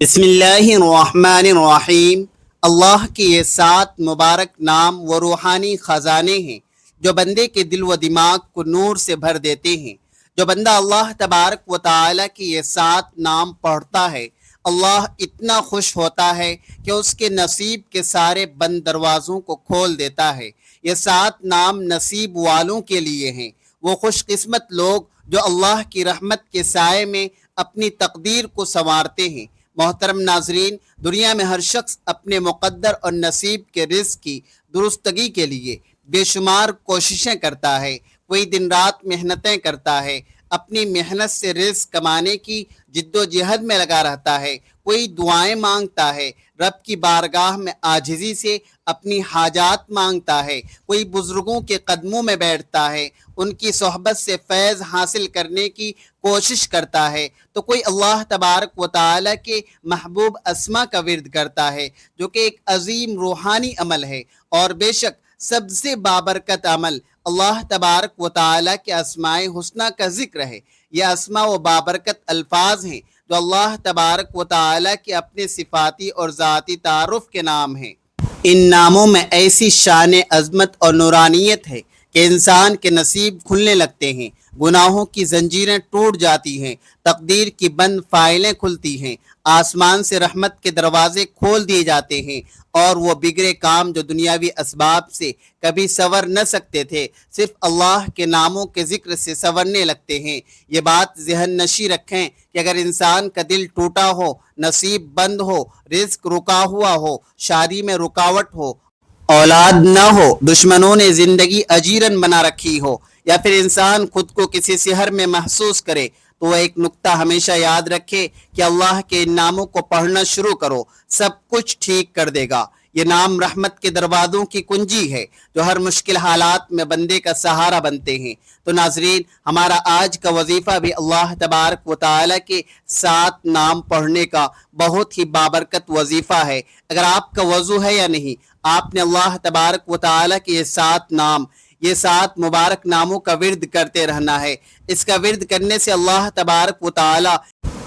بسم اللہ الرحمن الرحیم۔ اللہ کے یہ 7 مبارک نام وہ روحانی خزانے ہیں جو بندے کے دل و دماغ کو نور سے بھر دیتے ہیں۔ جو بندہ اللہ تبارک و تعالیٰ کے یہ 7 نام پڑھتا ہے، اللہ اتنا خوش ہوتا ہے کہ اس کے نصیب کے سارے بند دروازوں کو کھول دیتا ہے۔ یہ 7 نام نصیب والوں کے لیے ہیں، وہ خوش قسمت لوگ جو اللہ کی رحمت کے سائے میں اپنی تقدیر کو سنوارتے ہیں۔ محترم ناظرین، دنیا میں ہر شخص اپنے مقدر اور نصیب کے رزق کی درستگی کے لیے بے شمار کوششیں کرتا ہے، کوئی دن رات محنتیں کرتا ہے، اپنی محنت سے رزق کمانے کی جد و جہد میں لگا رہتا ہے، کوئی دعائیں مانگتا ہے، رب کی بارگاہ میں عاجزی سے اپنی حاجات مانگتا ہے، کوئی بزرگوں کے قدموں میں بیٹھتا ہے، ان کی صحبت سے فیض حاصل کرنے کی کوشش کرتا ہے، تو کوئی اللہ تبارک و تعالیٰ کے محبوب اسما کا ورد کرتا ہے جو کہ ایک عظیم روحانی عمل ہے، اور بے شک سب سے بابرکت عمل اللہ تبارک و تعالیٰ کے اسماء حسنہ کا ذکر ہے۔ یہ اسماء و بابرکت الفاظ ہیں جو اللہ تبارک و تعالیٰ کے اپنے صفاتی اور ذاتی تعارف کے نام ہیں۔ ان ناموں میں ایسی شان عظمت اور نورانیت ہے کہ انسان کے نصیب کھلنے لگتے ہیں، گناہوں کی زنجیریں ٹوٹ جاتی ہیں، تقدیر کی بند فائلیں کھلتی ہیں، آسمان سے رحمت کے دروازے کھول دیے جاتے ہیں، اور وہ بگڑے کام جو دنیاوی اسباب سے کبھی سنور نہ سکتے تھے، صرف اللہ کے ناموں کے ذکر سے سنورنے لگتے ہیں۔ یہ بات ذہن نشی رکھیں کہ اگر انسان کا دل ٹوٹا ہو، نصیب بند ہو، رزق رکا ہوا ہو، شادی میں رکاوٹ ہو، اولاد نہ ہو، دشمنوں نے زندگی اجیرن بنا رکھی ہو، یا پھر انسان خود کو کسی سحر میں محسوس کرے، تو وہ ایک نکتہ ہمیشہ یاد رکھے کہ اللہ کے ان ناموں کو پڑھنا شروع کرو، سب کچھ ٹھیک کر دے گا۔ یہ نام رحمت کے دروازوں کی کنجی ہے جو ہر مشکل حالات میں بندے کا سہارا بنتے ہیں۔ تو ناظرین، ہمارا آج کا وظیفہ بھی اللہ تبارک و تعالیٰ کے 7 نام پڑھنے کا بہت ہی بابرکت وظیفہ ہے۔ اگر آپ کا وضو ہے یا نہیں، آپ نے اللہ تبارک و تعالیٰ کے یہ 7 نام، یہ 7 مبارک ناموں کا ورد کرتے رہنا ہے۔ اس کا ورد کرنے سے اللہ تبارک و تعالیٰ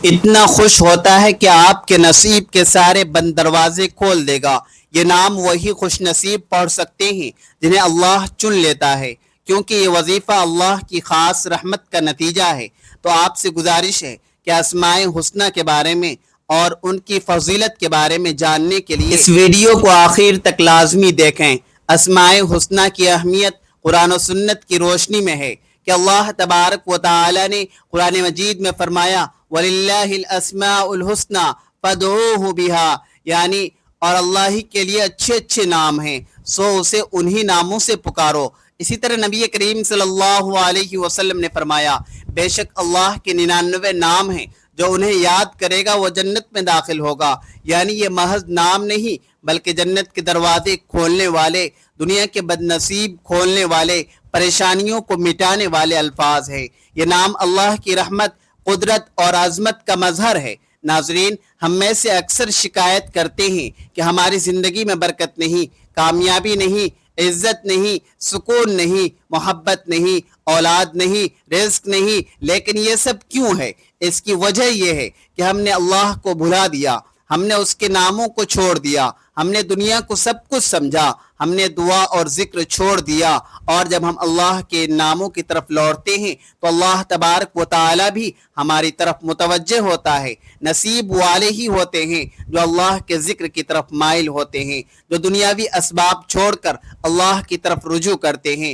اتنا خوش ہوتا ہے کہ آپ کے نصیب کے سارے بند دروازے کھول دے گا۔ یہ نام وہی خوش نصیب پڑھ سکتے ہیں جنہیں اللہ چن لیتا ہے، کیونکہ یہ وظیفہ اللہ کی خاص رحمت کا نتیجہ ہے۔ تو آپ سے گزارش ہے کہ اسماء حسنہ کے بارے میں اور ان کی فضیلت کے بارے میں جاننے کے لیے اس ویڈیو کو آخر تک لازمی دیکھیں۔ اسماء حسنہ کی اہمیت قرآن و سنت کی روشنی میں ہے کہ اللہ تبارک و تعالی نے قرآن مجید میں فرمایا وَلِلَّهِ الْأَسْمَاءُ الْحُسْنَى فَادْعُوهُ بِهَا، یعنی اور اللہ ہی کے لیے اچھے اچھے نام ہیں، سو اسے انہی ناموں سے پکارو۔ اسی طرح نبی کریم صلی اللہ علیہ وسلم نے فرمایا بے شک اللہ کے 99 نام ہیں، جو انہیں یاد کرے گا وہ جنت میں داخل ہوگا۔ یعنی یہ محض نام نہیں بلکہ جنت کے دروازے کھولنے والے، دنیا کے بد نصیب کھولنے والے، پریشانیوں کو مٹانے والے الفاظ ہیں۔ یہ نام اللہ کی رحمت، قدرت اور عظمت کا مظہر ہے۔ ناظرین، ہم میں سے اکثر شکایت کرتے ہیں کہ ہماری زندگی میں برکت نہیں، کامیابی نہیں، عزت نہیں، سکون نہیں، محبت نہیں، اولاد نہیں، رزق نہیں، لیکن یہ سب کیوں ہے؟ اس کی وجہ یہ ہے کہ ہم نے اللہ کو بھلا دیا، ہم نے اس کے ناموں کو چھوڑ دیا، ہم نے دنیا کو سب کچھ سمجھا، ہم نے دعا اور ذکر چھوڑ دیا، اور جب ہم اللہ کے ناموں کی طرف لوٹتے ہیں تو اللہ تبارک و تعالی بھی ہماری طرف متوجہ ہوتا ہے۔ نصیب والے ہی ہوتے ہیں جو اللہ کے ذکر کی طرف مائل ہوتے ہیں، جو دنیاوی اسباب چھوڑ کر اللہ کی طرف رجوع کرتے ہیں،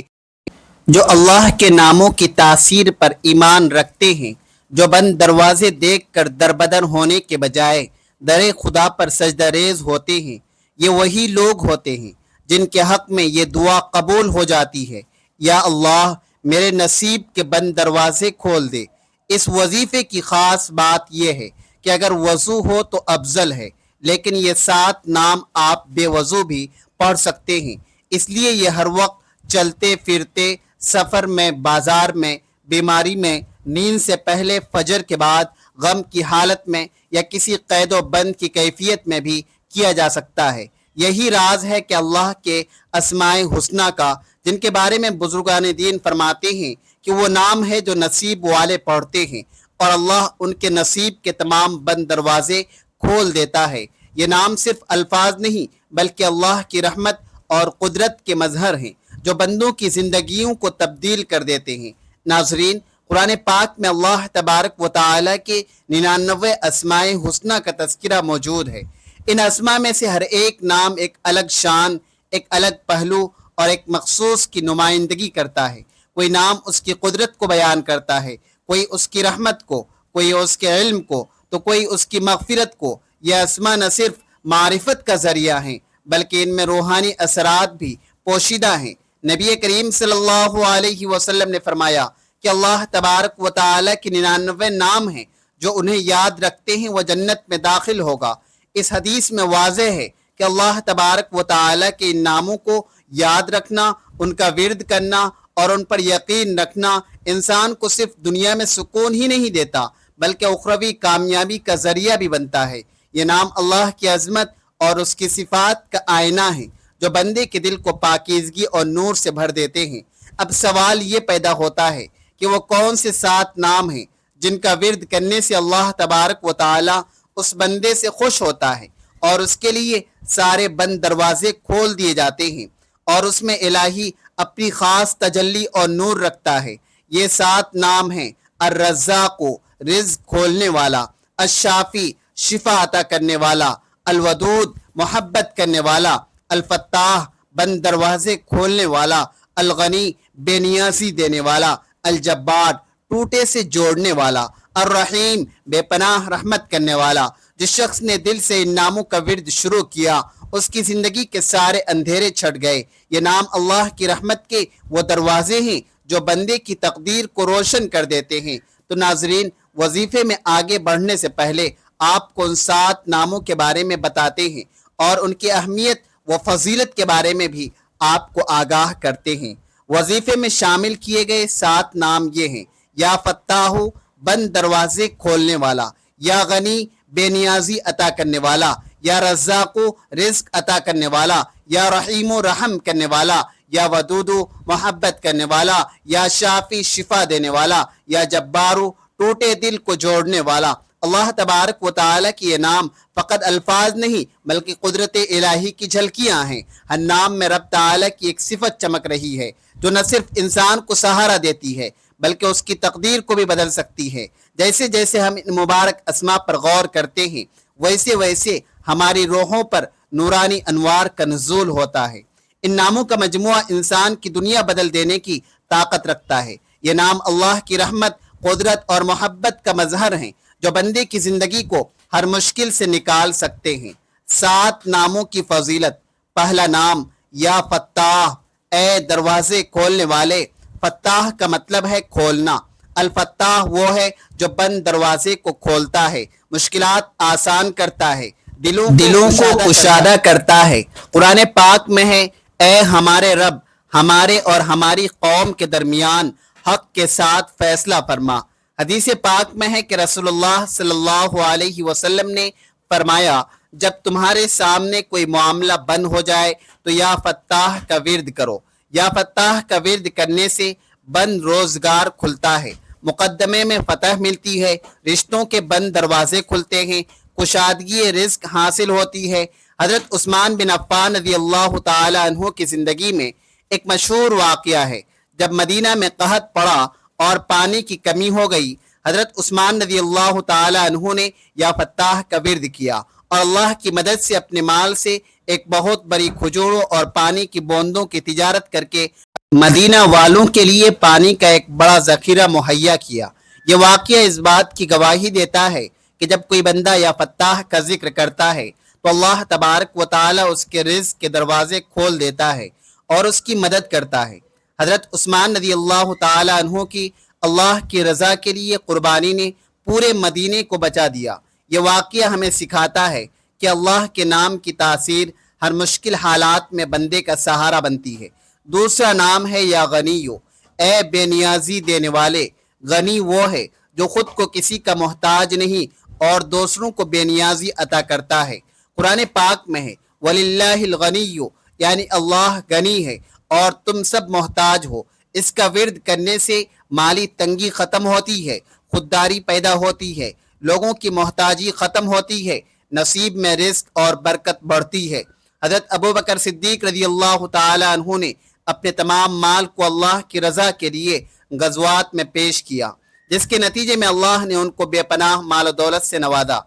جو اللہ کے ناموں کی تاثیر پر ایمان رکھتے ہیں، جو بند دروازے دیکھ کر دربدر ہونے کے بجائے در خدا پر سجدہ ریز ہوتے ہیں۔ یہ وہی لوگ ہوتے ہیں جن کے حق میں یہ دعا قبول ہو جاتی ہے، یا اللہ میرے نصیب کے بند دروازے کھول دے۔ اس وظیفے کی خاص بات یہ ہے کہ اگر وضو ہو تو افضل ہے، لیکن یہ 7 نام آپ بے وضو بھی پڑھ سکتے ہیں۔ اس لیے یہ ہر وقت چلتے پھرتے، سفر میں، بازار میں، بیماری میں، نیند سے پہلے، فجر کے بعد، غم کی حالت میں، یا کسی قید و بند کی کیفیت میں بھی کیا جا سکتا ہے۔ یہی راز ہے کہ اللہ کے اسماء حسنہ کا، جن کے بارے میں بزرگان دین فرماتے ہیں کہ وہ نام ہے جو نصیب والے پڑھتے ہیں اور اللہ ان کے نصیب کے تمام بند دروازے کھول دیتا ہے۔ یہ نام صرف الفاظ نہیں بلکہ اللہ کی رحمت اور قدرت کے مظہر ہیں جو بندوں کی زندگیوں کو تبدیل کر دیتے ہیں۔ ناظرین، قرآن پاک میں اللہ تبارک و تعالیٰ کے 99 اسماء حسنہ کا تذکرہ موجود ہے۔ ان اسماء میں سے ہر ایک نام ایک الگ شان، ایک الگ پہلو اور ایک مخصوص کی نمائندگی کرتا ہے۔ کوئی نام اس کی قدرت کو بیان کرتا ہے، کوئی اس کی رحمت کو، کوئی اس کے علم کو، تو کوئی اس کی مغفرت کو۔ یہ اسماء نہ صرف معرفت کا ذریعہ ہیں بلکہ ان میں روحانی اثرات بھی پوشیدہ ہیں۔ نبی کریم صلی اللہ علیہ وسلم نے فرمایا کہ اللہ تبارک و تعالیٰ کے 99 نام ہیں، جو انہیں یاد رکھتے ہیں وہ جنت میں داخل ہوگا۔ اس حدیث میں واضح ہے کہ اللہ تبارک و تعالیٰ کے ان ناموں کو یاد رکھنا، ان کا ورد کرنا اور ان پر یقین رکھنا انسان کو صرف دنیا میں سکون ہی نہیں دیتا بلکہ اخروی کامیابی کا ذریعہ بھی بنتا ہے۔ یہ نام اللہ کی عظمت اور اس کی صفات کا آئینہ ہے جو بندے کے دل کو پاکیزگی اور نور سے بھر دیتے ہیں۔ اب سوال یہ پیدا ہوتا ہے کہ وہ کون سے 7 نام ہیں جن کا ورد کرنے سے اللہ تبارک و تعالیٰ اس بندے سے خوش ہوتا ہے اور اس کے لیے سارے بند دروازے کھول دیے جاتے ہیں اور اس میں الہی اپنی خاص تجلی اور نور رکھتا ہے۔ یہ 7 نام ہیں: الرزاق، رزق کھولنے والا; الشافی، شفا عطا کرنے والا; الودود، محبت کرنے والا; الفتاح، بند دروازے کھولنے والا; الغنی، بے نیازی دینے والا; الجبار، ٹوٹے سے جوڑنے والا; الرحیم، بے پناہ رحمت کرنے والا۔ جس شخص نے دل سے ان ناموں کا ورد شروع کیا اس کی زندگی کے سارے اندھیرے چھٹ گئے۔ یہ نام اللہ کی رحمت کے وہ دروازے ہیں جو بندے کی تقدیر کو روشن کر دیتے ہیں۔ تو ناظرین، وظیفے میں آگے بڑھنے سے پہلے آپ کو ان 7 ناموں کے بارے میں بتاتے ہیں اور ان کی اہمیت و فضیلت کے بارے میں بھی آپ کو آگاہ کرتے ہیں۔ وظیفے میں شامل کیے گئے 7 نام یہ ہیں: یا فتاح، بند دروازے کھولنے والا; یا غنی، بے نیازی عطا کرنے والا; یا رزاق، رزق عطا کرنے والا; یا رحیم، رحم کرنے والا; یا ودود، محبت کرنے والا; یا شافی، شفا دینے والا; یا جبار، ٹوٹے دل کو جوڑنے والا۔ اللہ تبارک و تعالیٰ کی یہ نام فقط الفاظ نہیں بلکہ قدرت الہی کی جھلکیاں ہیں۔ ہر نام میں رب تعالیٰ کی ایک صفت چمک رہی ہے جو نہ صرف انسان کو سہارا دیتی ہے بلکہ اس کی تقدیر کو بھی بدل سکتی ہے۔ جیسے جیسے ہم ان مبارک اسماء پر غور کرتے ہیں ویسے ویسے ہماری روحوں پر نورانی انوار کا نزول ہوتا ہے۔ ان ناموں کا مجموعہ انسان کی دنیا بدل دینے کی طاقت رکھتا ہے۔ یہ نام اللہ کی رحمت، قدرت اور محبت کا مظہر ہیں جو بندے کی زندگی کو ہر مشکل سے نکال سکتے ہیں۔ 7 ناموں کی فضیلت۔ پہلا نام، یا فتاح، اے دروازے کھولنے والے۔ فتاح کا مطلب ہے کھولنا۔ الفتاح وہ ہے جو بند دروازے کو کھولتا ہے، مشکلات آسان کرتا ہے، دلوں کو کشادہ کرتا ہے۔ قرآن پاک میں ہے: اے ہمارے رب، ہمارے اور ہماری قوم کے درمیان حق کے ساتھ فیصلہ فرما۔ حدیث پاک میں ہے کہ رسول اللہ صلی اللہ علیہ وسلم نے فرمایا: جب تمہارے سامنے کوئی معاملہ بند ہو جائے تو یا فتاح کا ورد کرو۔ یا فتاح کا ورد کرنے سے بند روزگار کھلتا ہے، مقدمے میں فتح ملتی ہے، رشتوں کے بند دروازے کھلتے ہیں، کشادگی رزق حاصل ہوتی ہے۔ حضرت عثمان بن عفان رضی اللہ تعالی عنہ کی زندگی میں ایک مشہور واقعہ ہے۔ جب مدینہ میں قحط پڑا اور پانی کی کمی ہو گئی، حضرت عثمان رضی اللہ تعالی عنہ نے یا فتاح کا ورد کیا اور اللہ کی مدد سے اپنے مال سے ایک بہت بڑی کھجوروں اور پانی کی بوندوں کی تجارت کر کے مدینہ والوں کے لیے پانی کا ایک بڑا ذخیرہ مہیا کیا۔ یہ واقعہ اس بات کی گواہی دیتا ہے کہ جب کوئی بندہ یا فتاح کا ذکر کرتا ہے تو اللہ تبارک و تعالی اس کے رزق کے دروازے کھول دیتا ہے اور اس کی مدد کرتا ہے۔ حضرت عثمان رضی اللہ تعالی عنہ کی اللہ کی رضا کے لیے قربانی نے پورے مدینے کو بچا دیا۔ یہ واقعہ ہمیں سکھاتا ہے کہ اللہ کے نام کی تاثیر ہر مشکل حالات میں بندے کا سہارا بنتی ہے۔ دوسرا نام ہے یا غنیو، اے بے نیازی دینے والے۔ غنی وہ ہے جو خود کو کسی کا محتاج نہیں اور دوسروں کو بے نیازی عطا کرتا ہے۔ قرآن پاک میں ہے: وَلِلَّهِ الْغَنِيُّ، یعنی اللہ غنی ہے اور تم سب محتاج ہو۔ اس کا ورد کرنے سے مالی تنگی ختم ہوتی ہے، خودداری پیدا ہوتی ہے، لوگوں کی محتاجی ختم ہوتی ہے، نصیب میں رزق اور برکت بڑھتی ہے۔ حضرت ابو بکر صدیق رضی اللہ تعالی عنہ نے اپنے تمام مال کو اللہ کی رضا کے لیے غزوات میں پیش کیا، جس کے نتیجے میں اللہ نے ان کو بے پناہ مال و دولت سے نوازا۔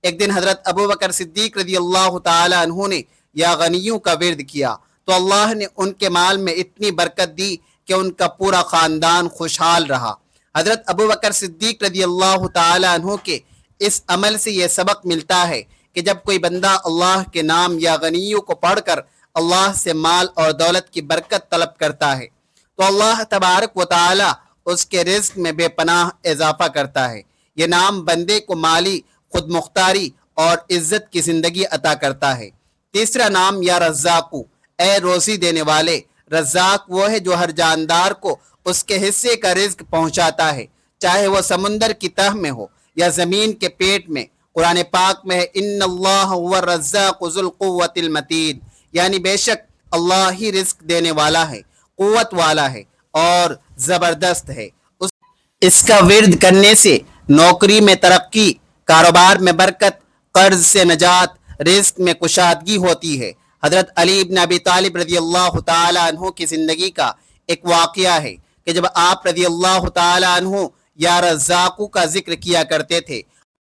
ایک دن حضرت ابو بکر صدیق رضی اللہ تعالی عنہ نے یا غنیوں کا ورد کیا تو اللہ نے ان کے مال میں اتنی برکت دی کہ ان کا پورا خاندان خوشحال رہا۔ حضرت ابو بکر صدیق رضی اللہ تعالی عنہ کے اس عمل سے یہ سبق ملتا ہے کہ جب کوئی بندہ اللہ کے نام یا غنیوں کو پڑھ کر اللہ سے مال اور دولت کی برکت طلب کرتا ہے تو اللہ تبارک و تعالی اس کے رزق میں بے پناہ اضافہ کرتا ہے۔ یہ نام بندے کو مالی خود مختاری اور عزت کی زندگی عطا کرتا ہے۔ تیسرا نام یا رزاقو، اے روزی دینے والے۔ رزاق وہ ہے جو ہر جاندار کو اس کے حصے کا رزق پہنچاتا ہے، چاہے وہ سمندر کی تہ میں ہو یا زمین کے پیٹ میں۔ قرآن پاک میں ہے ان اللہ هو الرزاق ذو القوۃ المتین، یعنی بے شک اللہ ہی رزق دینے والا ہے، قوت والا ہے اور زبردست ہے۔ اس کا ورد کرنے سے نوکری میں ترقی، کاروبار میں برکت، قرض سے نجات، رزق میں کشادگی ہوتی ہے۔ حضرت علی بن ابی طالب رضی اللہ تعالی عنہ کی زندگی کا ایک واقعہ ہے کہ جب آپ رضی اللہ تعالی عنہ یا رزاقو کا ذکر کیا کرتے تھے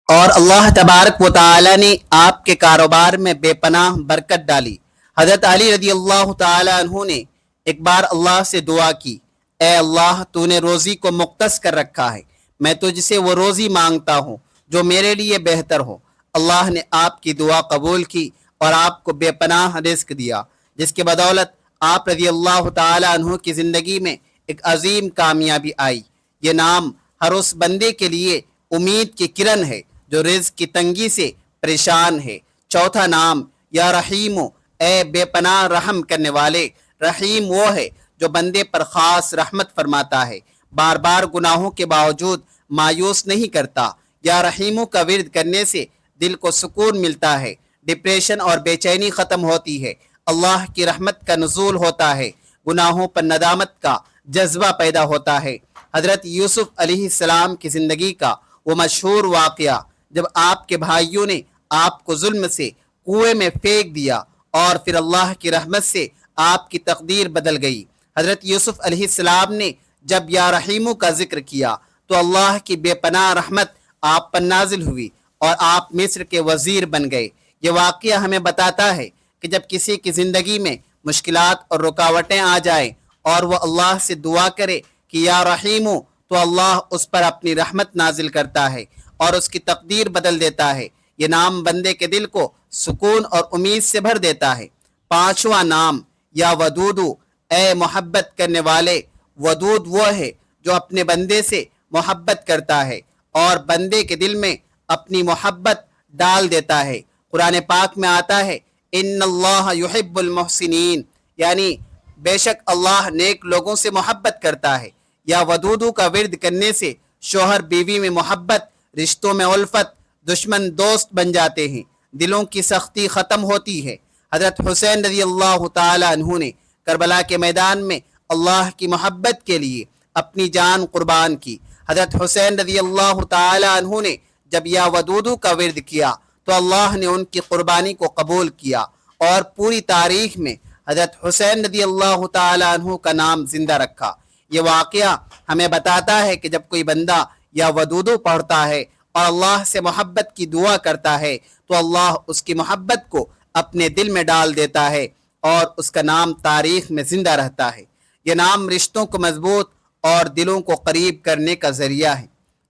اور اللہ تبارک و تعالی نے آپ کے کاروبار میں بے پناہ برکت ڈالی۔ حضرت علی رضی اللہ تعالی عنہ نے ایک بار اللہ سے دعا کی، اے اللہ تو نے روزی کو مختص کر رکھا ہے، میں تجھ سے وہ روزی مانگتا ہوں جو میرے لیے بہتر ہو۔ اللہ نے آپ کی دعا قبول کی اور آپ کو بے پناہ رزق دیا، جس کے بدولت آپ رضی اللہ تعالی عنہ کی زندگی میں ایک عظیم کامیابی آئی۔ یہ نام ہر اس بندے کے لیے امید کی کرن ہے جو رزق کی تنگی سے پریشان ہے۔ چوتھا نام یا رحیمو، اے بے پناہ رحم کرنے والے۔ رحیم وہ ہے جو بندے پر خاص رحمت فرماتا ہے، بار بار گناہوں کے باوجود مایوس نہیں کرتا۔ یا رحیمو کا ورد کرنے سے دل کو سکون ملتا ہے، ڈپریشن اور بے چینی ختم ہوتی ہے، اللہ کی رحمت کا نزول ہوتا ہے، گناہوں پر ندامت کا جذبہ پیدا ہوتا ہے۔ حضرت یوسف علیہ السلام کی زندگی کا وہ مشہور واقعہ جب آپ کے بھائیوں نے آپ کو ظلم سے کنویں میں پھینک دیا اور پھر اللہ کی رحمت سے آپ کی تقدیر بدل گئی۔ حضرت یوسف علیہ السلام نے جب یا رحیمو کا ذکر کیا تو اللہ کی بے پناہ رحمت آپ پر نازل ہوئی اور آپ مصر کے وزیر بن گئے۔ یہ واقعہ ہمیں بتاتا ہے کہ جب کسی کی زندگی میں مشکلات اور رکاوٹیں آ جائیں اور وہ اللہ سے دعا کرے کہ یا رحیمو، تو اللہ اس پر اپنی رحمت نازل کرتا ہے اور اس کی تقدیر بدل دیتا ہے۔ یہ نام بندے کے دل کو سکون اور امید سے بھر دیتا ہے۔ پانچواں نام یا ودودو، اے محبت کرنے والے۔ ودود وہ ہے جو اپنے بندے سے محبت کرتا ہے اور بندے کے دل میں اپنی محبت ڈال دیتا ہے۔ قرآن پاک میں آتا ہے ان اللہ یحب المحسنین، یعنی بے شک اللہ نیک لوگوں سے محبت کرتا ہے۔ یا ودودو کا ورد کرنے سے شوہر بیوی میں محبت، رشتوں میں الفت، دشمن دوست بن جاتے ہیں، دلوں کی سختی ختم ہوتی ہے۔ حضرت حسین رضی اللہ تعالی عنہ نے کربلا کے میدان میں اللہ کی محبت کے لیے اپنی جان قربان کی۔ حضرت حسین رضی اللہ تعالی عنہ نے جب یا ودودو کا ورد کیا تو اللہ نے ان کی قربانی کو قبول کیا اور پوری تاریخ میں حضرت حسین رضی اللہ تعالی عنہ کا نام زندہ رکھا۔ یہ واقعہ ہمیں بتاتا ہے کہ جب کوئی بندہ یا ودودو پڑھتا ہے اور اللہ سے محبت کی دعا کرتا ہے تو اللہ اس کی محبت کو اپنے دل میں ڈال دیتا ہے اور اس کا نام تاریخ میں زندہ رہتا ہے۔ یہ نام رشتوں کو مضبوط اور دلوں کو قریب کرنے کا ذریعہ ہے۔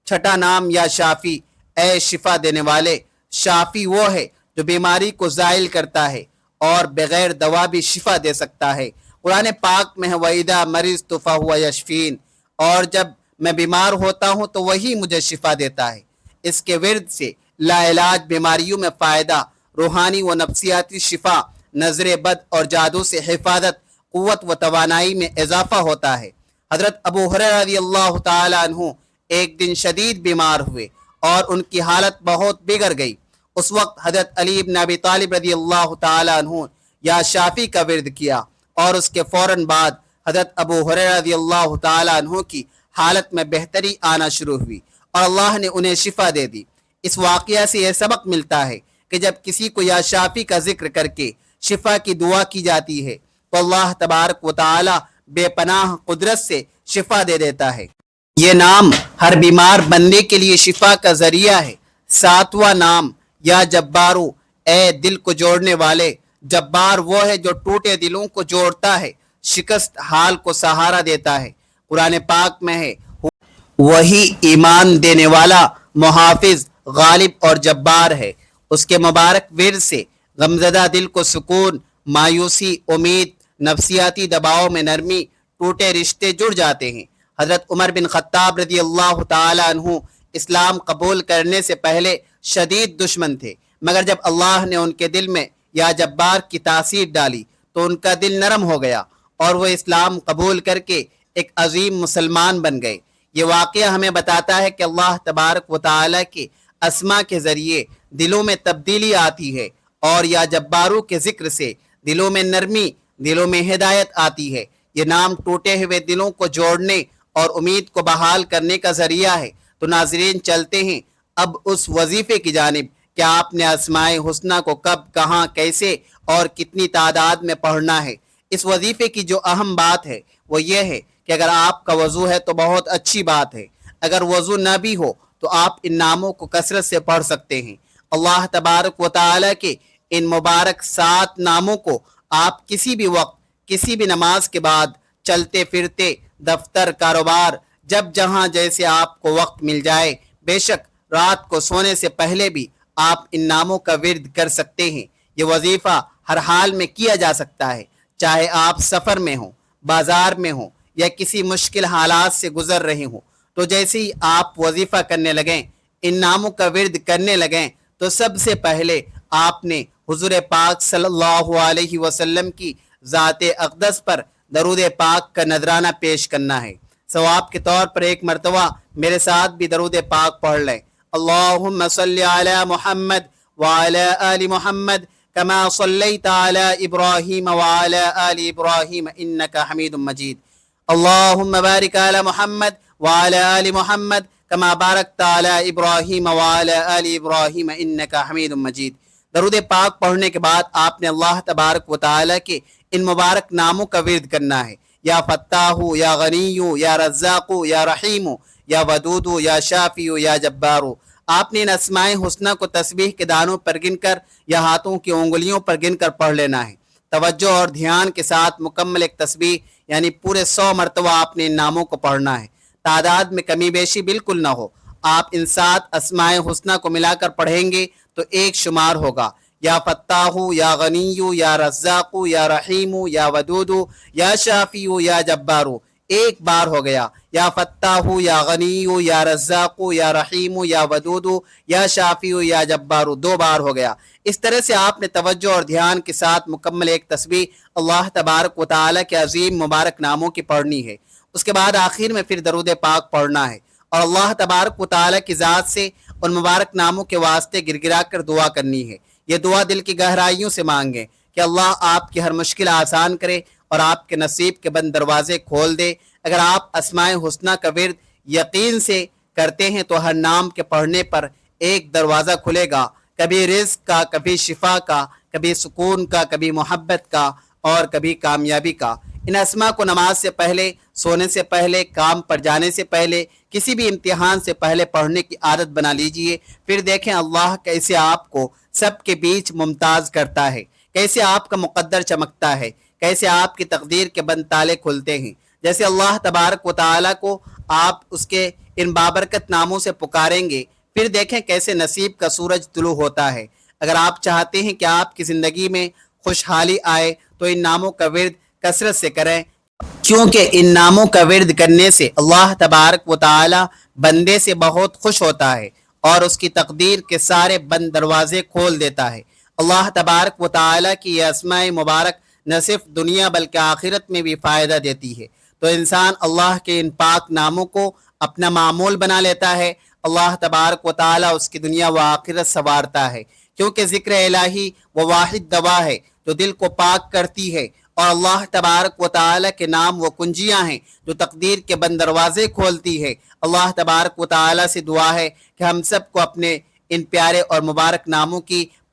چھٹا نام یا شافی، اے شفا دینے والے۔ شافی وہ ہے جو بیماری کو زائل کرتا ہے اور بغیر دوا بھی شفا دے سکتا ہے۔ قرآن پاک میں ہے وَإِذَا مَرِضْتُ فَهُوَ يَشْفِينِ، اور جب میں بیمار ہوتا ہوں تو وہی مجھے شفا دیتا ہے۔ اس کے ورد سے لا علاج بیماریوں میں فائدہ، روحانی و نفسیاتی شفا، نظر بد اور جادو سے حفاظت، قوت و توانائی میں اضافہ ہوتا ہے۔ حضرت ابو ہریرہ رضی اللہ تعالی عنہ ایک دن شدید بیمار ہوئے اور ان کی حالت بہت بگڑ گئی۔ اس وقت حضرت علی بن ابی طالب رضی اللہ تعالی عنہ یا شافی کا ورد کیا اور اس کے فوراً بعد حضرت ابو ہریرہ رضی اللہ تعالی عنہ کی حالت میں بہتری آنا شروع ہوئی اور اللہ نے انہیں شفا دے دی۔ اس واقعہ سے یہ سبق ملتا ہے کہ کہ جب کسی کو یا شافی کا ذکر کر کے شفا کی دعا کی جاتی ہے تو اللہ تبارک و تعالی بے پناہ قدرت سے شفا دے دیتا ہے۔ یہ نام ہر بیمار بندے کے لیے شفا کا ذریعہ ہے۔ ساتواں نام یا جبارو، اے دل کو جوڑنے والے۔ جبار وہ ہے جو ٹوٹے دلوں کو جوڑتا ہے، شکست حال کو سہارا دیتا ہے۔ قرآن پاک میں ہے، وہی ایمان دینے والا، محافظ، غالب اور جبار ہے۔ اس کے مبارک ورد سے غمزدہ دل کو سکون، مایوسی، امید، نفسیاتی دباؤ میں نرمی، ٹوٹے رشتے جڑ جاتے ہیں۔ حضرت عمر بن خطاب رضی اللہ تعالی عنہ اسلام قبول کرنے سے پہلے شدید دشمن تھے، مگر جب اللہ نے ان کے دل میں یا جبار کی تاثیر ڈالی تو ان کا دل نرم ہو گیا اور وہ اسلام قبول کر کے ایک عظیم مسلمان بن گئے۔ یہ واقعہ ہمیں بتاتا ہے کہ اللہ تبارک و تعالی کے اسما کے ذریعے دلوں میں تبدیلی آتی ہے، اور یا جبارو کے ذکر سے دلوں میں نرمی، دلوں میں ہدایت آتی ہے۔ یہ نام ٹوٹے ہوئے دلوں کو جوڑنے اور امید کو بحال کرنے کا ذریعہ ہے۔ تو ناظرین، چلتے ہیں اب اس وظیفے کی جانب کہ آپ نے اسماء حسنہ کو کب، کہاں، کیسے اور کتنی تعداد میں پڑھنا ہے۔ اس وظیفے کی جو اہم بات ہے وہ یہ ہے کہ اگر آپ کا وضو ہے تو بہت اچھی بات ہے، اگر وضو نہ بھی ہو تو آپ ان ناموں کو کثرت سے پڑھ سکتے ہیں۔ اللہ تبارک و تعالی کے ان مبارک 7 ناموں کو آپ کسی بھی وقت، کسی بھی نماز کے بعد، چلتے پھرتے، دفتر، کاروبار، جب جہاں جیسے آپ کو وقت مل جائے، بے شک رات کو سونے سے پہلے بھی آپ ان ناموں کا ورد کر سکتے ہیں۔ یہ وظیفہ ہر حال میں کیا جا سکتا ہے، چاہے آپ سفر میں ہوں، بازار میں ہوں یا کسی مشکل حالات سے گزر رہے ہوں۔ تو جیسے ہی آپ وظیفہ کرنے لگیں، ان ناموں کا ورد کرنے لگیں، تو سب سے پہلے آپ نے حضور پاک صلی اللہ علیہ وسلم کی ذات اقدس پر درود پاک کا نذرانہ پیش کرنا ہے۔ ثواب کے طور پر ایک مرتبہ میرے ساتھ بھی درود پاک پڑھ لیں۔ اللہم صلی علی محمد وعلی آل محمد کما صلیت علی ابراہیم وعلی آل ابراہیم انک حمید مجید۔ اللہم بارک علی محمد وعلی آل محمد کما بارکت علی ابراہیم وعلی آل ابراہیم انک حمید مجید۔ درود پاک پڑھنے کے بعد آپ نے اللہ تبارک و تعالی کے ان مبارک ناموں کا ورد کرنا ہے۔ یا فتاح، یا غنی، یا رزاق، یا رحیم، یا ودود، یا شافی، یا جبار۔ آپ نے ان اسماء حسنہ کو تسبیح کے دانوں پر گن کر یا ہاتھوں کی انگلیوں پر گن کر پڑھ لینا ہے۔ توجہ اور دھیان کے ساتھ مکمل ایک تسبیح یعنی پورے 100 مرتبہ آپ نے ان ناموں کو پڑھنا ہے۔ تعداد میں کمی بیشی بالکل نہ ہو۔ آپ ان 7 اسماء حسنہ کو ملا کر پڑھیں گے تو ایک شمار ہوگا۔ یا فتاح، یا غنی، یا رزاق، یا رحیم، یا ودود، یا شافی، یا جبار، ایک بار ہو گیا۔ یا فتاح، یا غنی، یا رزاق، یا رحیم، یا ودود، یا شافی، یا جبار، 2 بار ہو گیا۔ اس طرح سے آپ نے توجہ اور دھیان کے ساتھ مکمل ایک تسبیح اللہ تبارک و تعالی کے عظیم مبارک ناموں کی پڑھنی ہے۔ اس کے بعد آخر میں پھر درود پاک پڑھنا ہے اور اللہ تبارک و تعالی کی ذات سے ان مبارک ناموں کے واسطے گر گرا کر دعا کرنی ہے۔ یہ دعا دل کی گہرائیوں سے مانگیں کہ اللہ آپ کی ہر مشکل آسان کرے اور آپ کے نصیب کے بند دروازے کھول دے۔ اگر آپ اسماء حسنہ کا ورد یقین سے کرتے ہیں تو ہر نام کے پڑھنے پر ایک دروازہ کھلے گا، کبھی رزق کا، کبھی شفا کا، کبھی سکون کا، کبھی محبت کا اور کبھی کامیابی کا۔ ان اسماء کو نماز سے پہلے، سونے سے پہلے، کام پر جانے سے پہلے، کسی بھی امتحان سے پہلے پڑھنے کی عادت بنا لیجئے۔ پھر دیکھیں اللہ کیسے آپ کو سب کے بیچ ممتاز کرتا ہے، کیسے آپ کا مقدر چمکتا ہے، کیسے آپ کی تقدیر کے بند تالے کھلتے ہیں۔ جیسے اللہ تبارک و تعالی کو آپ اس کے ان بابرکت ناموں سے پکاریں گے، پھر دیکھیں کیسے نصیب کا سورج طلوع ہوتا ہے۔ اگر آپ چاہتے ہیں کہ آپ کی زندگی میں خوشحالی آئے تو ان ناموں کا ورد کثرت سے کریں، کیونکہ ان ناموں کا ورد کرنے سے اللہ تبارک و تعالی بندے سے بہت خوش ہوتا ہے اور اس کی تقدیر کے سارے بند دروازے کھول دیتا ہے۔ اللہ تبارک و تعالی کی یہ اسماء مبارک نہ صرف دنیا بلکہ آخرت میں بھی فائدہ دیتی ہے۔ تو انسان اللہ کے ان پاک ناموں کو اپنا معمول بنا لیتا ہے، اللہ تبارک و تعالی اس کی دنیا و آخرت سنوارتا ہے، کیونکہ ذکر الہی وہ واحد دوا ہے جو دل کو پاک کرتی ہے، اور اللہ تبارک و تعالی کے نام وہ کنجیاں ہیں جو تقدیر کے بند دروازے کھولتی ہے۔ اللہ تبارک و تعالی سے دعا ہے کہ ہم سب کو اپنے ان پیارے اور مبارک ناموں کی